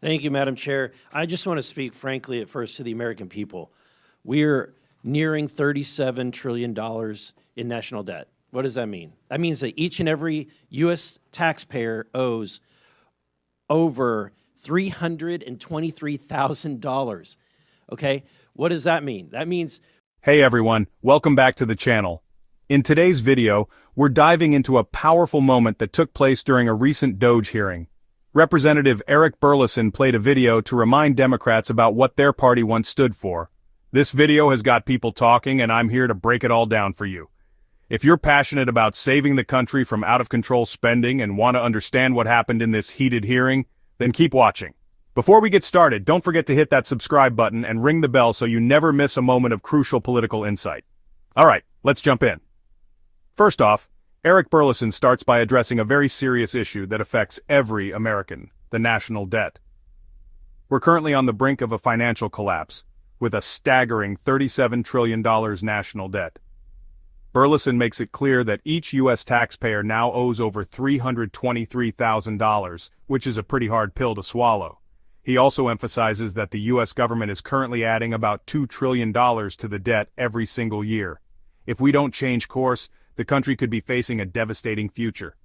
Thank you, Madam Chair. I just want to speak frankly at first to the American people. We're nearing $37 trillion in national debt. What does that mean? That means that each and every U.S. taxpayer owes over $323,000. Okay? What does that mean? That means... Hey everyone, welcome back to the channel. In today's video, we're diving into a powerful moment that took place during a recent Doge hearing. Representative Eric Burlison played a video to remind Democrats about what their party once stood for. This video has got people talking, and I'm here to break it all down for you. If you're passionate about saving the country from out-of-control spending and want to understand what happened in this heated hearing, then keep watching. Before we get started, don't forget to hit that subscribe button and ring the bell so you never miss a moment of crucial political insight. Alright, let's jump in. First off, Eric Burlison starts by addressing a very serious issue that affects every American, the national debt. We're currently on the brink of a financial collapse, with a staggering $37 trillion national debt. Burlison makes it clear that each U.S. taxpayer now owes over $323,000, which is a pretty hard pill to swallow. He also emphasizes that the U.S. government is currently adding about $2 trillion to the debt every single year. If we don't change course, the country could be facing a devastating future.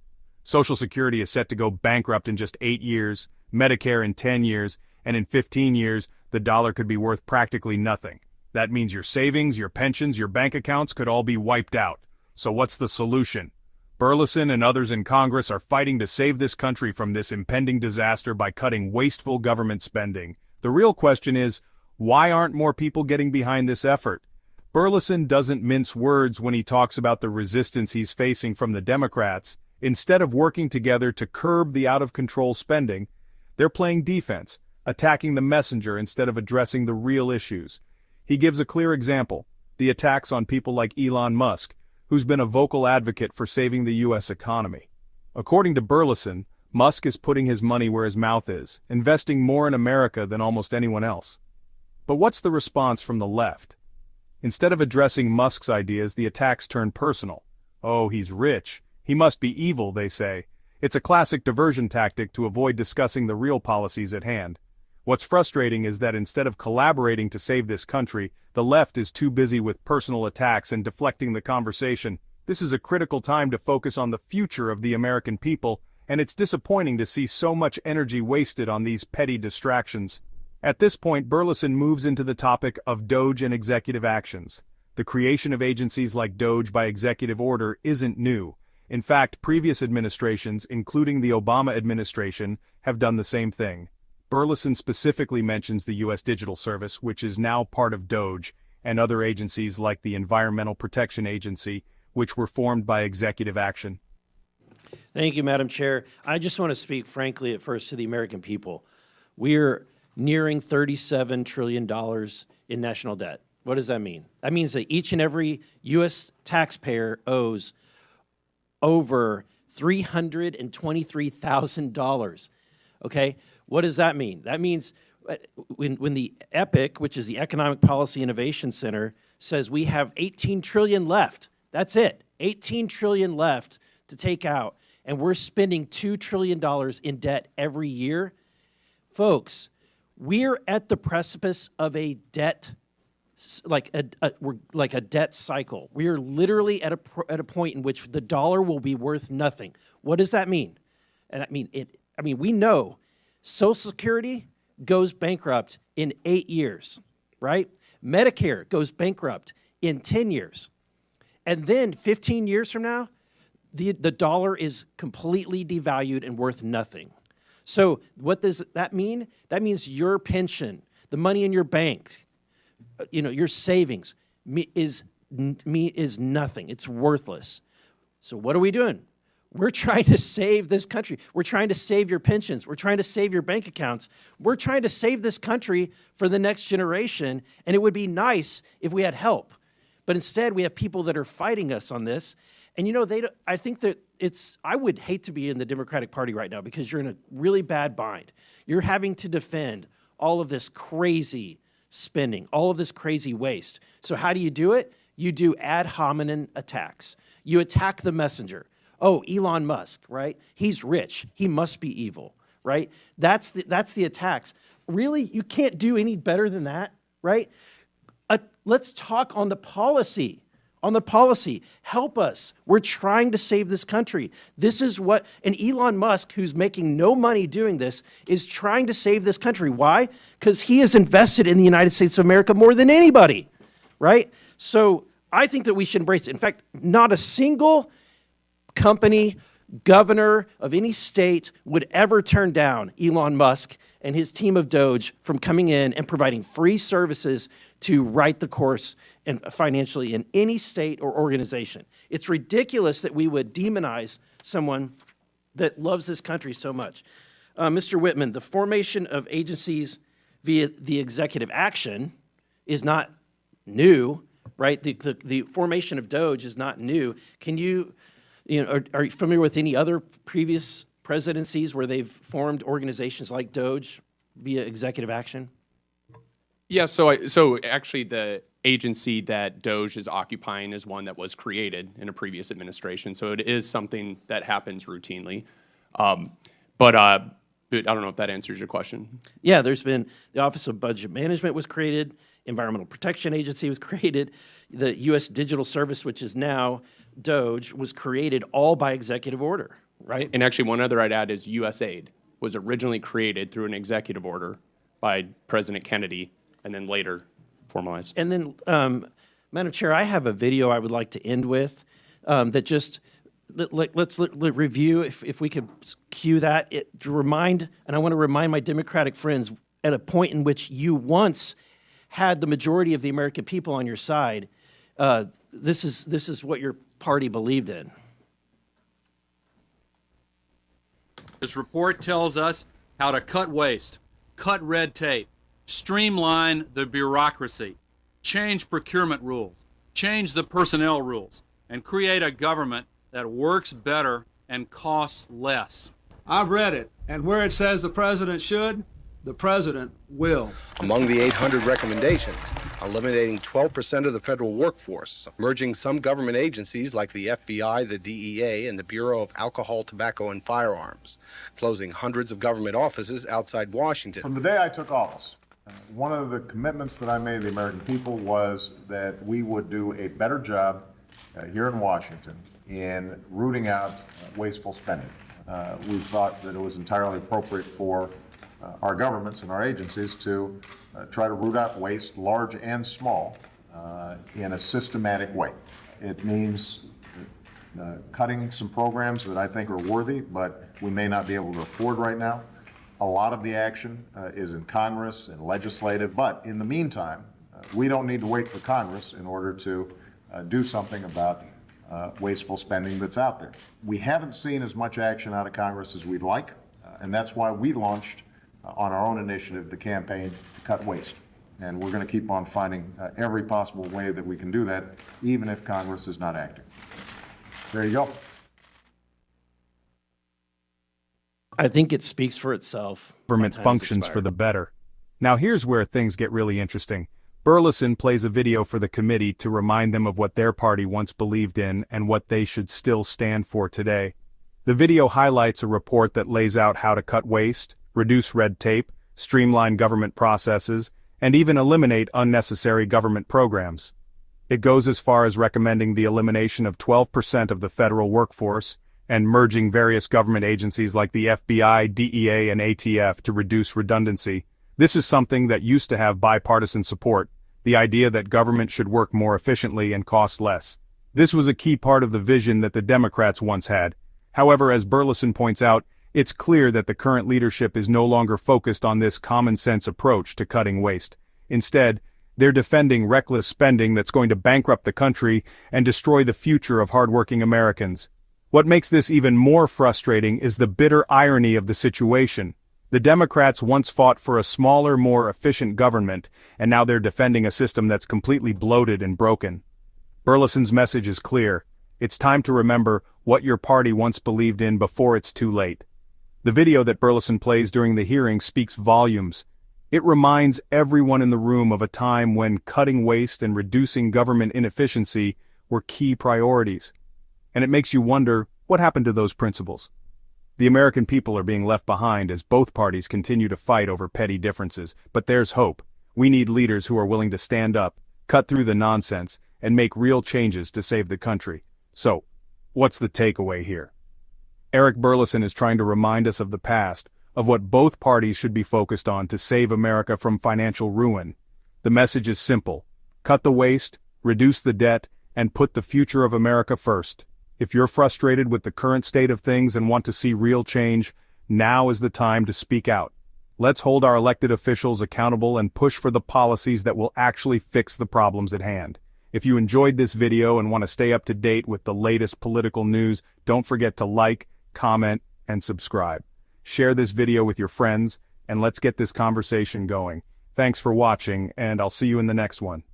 Social Security is set to go bankrupt in just 8 years, Medicare in 10 years, and in 15 years, the dollar could be worth practically nothing. That means your savings, your pensions, your bank accounts could all be wiped out. So what's the solution? Burlison and others in Congress are fighting to save this country from this impending disaster by cutting wasteful government spending. The real question is, why aren't more people getting behind this effort? Burlison doesn't mince words when he talks about the resistance he's facing from the Democrats. Instead of working together to curb the out-of-control spending, they're playing defense, attacking the messenger instead of addressing the real issues. He gives a clear example, the attacks on people like Elon Musk, who's been a vocal advocate for saving the U.S. economy. According to Burlison, Musk is putting his money where his mouth is, investing more in America than almost anyone else. But what's the response from the left? Instead of addressing Musk's ideas, the attacks turn personal. Oh, he's rich. He must be evil, they say. It's a classic diversion tactic to avoid discussing the real policies at hand. What's frustrating is that instead of collaborating to save this country, the left is too busy with personal attacks and deflecting the conversation. This is a critical time to focus on the future of the American people, and it's disappointing to see so much energy wasted on these petty distractions. At this point, Burlison moves into the topic of Doge and executive actions. The creation of agencies like Doge by executive order isn't new. In fact, previous administrations, including the Obama administration, have done the same thing. Burlison specifically mentions the U.S. Digital Service, which is now part of Doge, and other agencies like the Environmental Protection Agency, which were formed by executive action. Thank you, Madam Chair. I just want to speak frankly at first to the American people. We're nearing $37 trillion in national debt. What does that mean? That means that each and every U.S. taxpayer owes over $323,000. Okay? What does that mean? That means when the EPIC, which is the Economic Policy Innovation Center, says we have $18 trillion left. That's it. $18 trillion left to take out, and we're spending $2 trillion in debt every year. Folks, we're at the precipice of a debt, like a debt cycle. We are literally at a point in which the dollar will be worth nothing. What does that mean? And we know Social Security goes bankrupt in 8 years, right? Medicare goes bankrupt in 10 years. And then 15 years from now, the dollar is completely devalued and worth nothing. So what does that mean? That means your pension, the money in your bank, your savings is nothing. It's worthless. So what are we doing? We're trying to save this country. We're trying to save your pensions. We're trying to save your bank accounts. We're trying to save this country for the next generation, and it would be nice if we had help. But instead, we have people that are fighting us on this. And I think that I would hate to be in the Democratic Party right now because you're in a really bad bind. You're having to defend all of this crazy spending, all of this crazy waste. So how do you do it? You do ad hominem attacks. You attack the messenger. Oh, Elon Musk, right? He's rich. He must be evil, right? That's the attacks. Really, you can't do any better than that, right? Let's talk on the policy. On the policy, help us. We're trying to save this country. This is what, and Elon Musk, who's making no money doing this, is trying to save this country. Why? Because he has invested in the United States of America more than anybody, right? So I think that we should embrace it. In fact, not a single company, governor of any state would ever turn down Elon Musk and his team of Doge from coming in and providing free services to right the course and financially in any state or organization. It's ridiculous that we would demonize someone that loves this country so much. Mr. Whitman, the formation of agencies via the executive action is not new, right? The formation of Doge is not new. Can you know, are you familiar with any other previous presidencies where they've formed organizations like Doge via executive action? Yeah, so actually the agency that Doge is occupying is one that was created in a previous administration, so it is something that happens routinely. But I don't know if that answers your question. Yeah, there's been the Office of Budget Management was created, Environmental Protection Agency was created, the U.S. Digital Service, which is now Doge, was created all by executive order, right? And actually one other I'd add is USAID was originally created through an executive order by President Kennedy and then later formalized. And then, Madam Chair, I have a video I would like to end with that just, let's review, if we could cue that, to remind, and I want to remind my Democratic friends, at a point in which you once had the majority of the American people on your side, this is what your party believed in. This report tells us how to cut waste, cut red tape, streamline the bureaucracy, change procurement rules, change the personnel rules, and create a government that works better and costs less. I've read it, and where it says the president should, the president will. Among the 800 recommendations, eliminating 12% of the federal workforce, merging some government agencies like the FBI, the DEA, and the Bureau of Alcohol, Tobacco, and Firearms, closing hundreds of government offices outside Washington. From the day I took office, one of the commitments that I made to the American people was that we would do a better job here in Washington in rooting out wasteful spending. We thought that it was entirely appropriate for our governments and our agencies to try to root out waste, large and small, in a systematic way. It means cutting some programs that I think are worthy, but we may not be able to afford right now. A lot of the action is in Congress and legislative, but in the meantime, we don't need to wait for Congress in order to do something about wasteful spending that's out there. We haven't seen as much action out of Congress as we'd like, and that's why we launched on our own initiative the campaign to cut waste. And we're going to keep on finding every possible way that we can do that, even if Congress is not acting. There you go. I think it speaks for itself. Government functions for the better. Now here's where things get really interesting. Burlison plays a video for the committee to remind them of what their party once believed in and what they should still stand for today. The video highlights a report that lays out how to cut waste, reduce red tape, streamline government processes, and even eliminate unnecessary government programs. It goes as far as recommending the elimination of 12% of the federal workforce and merging various government agencies like the FBI, DEA, and ATF to reduce redundancy. This is something that used to have bipartisan support, the idea that government should work more efficiently and cost less. This was a key part of the vision that the Democrats once had. However, as Burlison points out, it's clear that the current leadership is no longer focused on this common-sense approach to cutting waste. Instead, they're defending reckless spending that's going to bankrupt the country and destroy the future of hardworking Americans. What makes this even more frustrating is the bitter irony of the situation. The Democrats once fought for a smaller, more efficient government, and now they're defending a system that's completely bloated and broken. Burlison's message is clear. It's time to remember what your party once believed in before it's too late. The video that Burlison plays during the hearing speaks volumes. It reminds everyone in the room of a time when cutting waste and reducing government inefficiency were key priorities. And it makes you wonder, what happened to those principles? The American people are being left behind as both parties continue to fight over petty differences, but there's hope. We need leaders who are willing to stand up, cut through the nonsense, and make real changes to save the country. So, what's the takeaway here? Eric Burlison is trying to remind us of the past, of what both parties should be focused on to save America from financial ruin. The message is simple: cut the waste, reduce the debt, and put the future of America first. If you're frustrated with the current state of things and want to see real change, now is the time to speak out. Let's hold our elected officials accountable and push for the policies that will actually fix the problems at hand. If you enjoyed this video and want to stay up to date with the latest political news, don't forget to like, comment, and subscribe. Share this video with your friends, and let's get this conversation going. Thanks for watching, and I'll see you in the next one.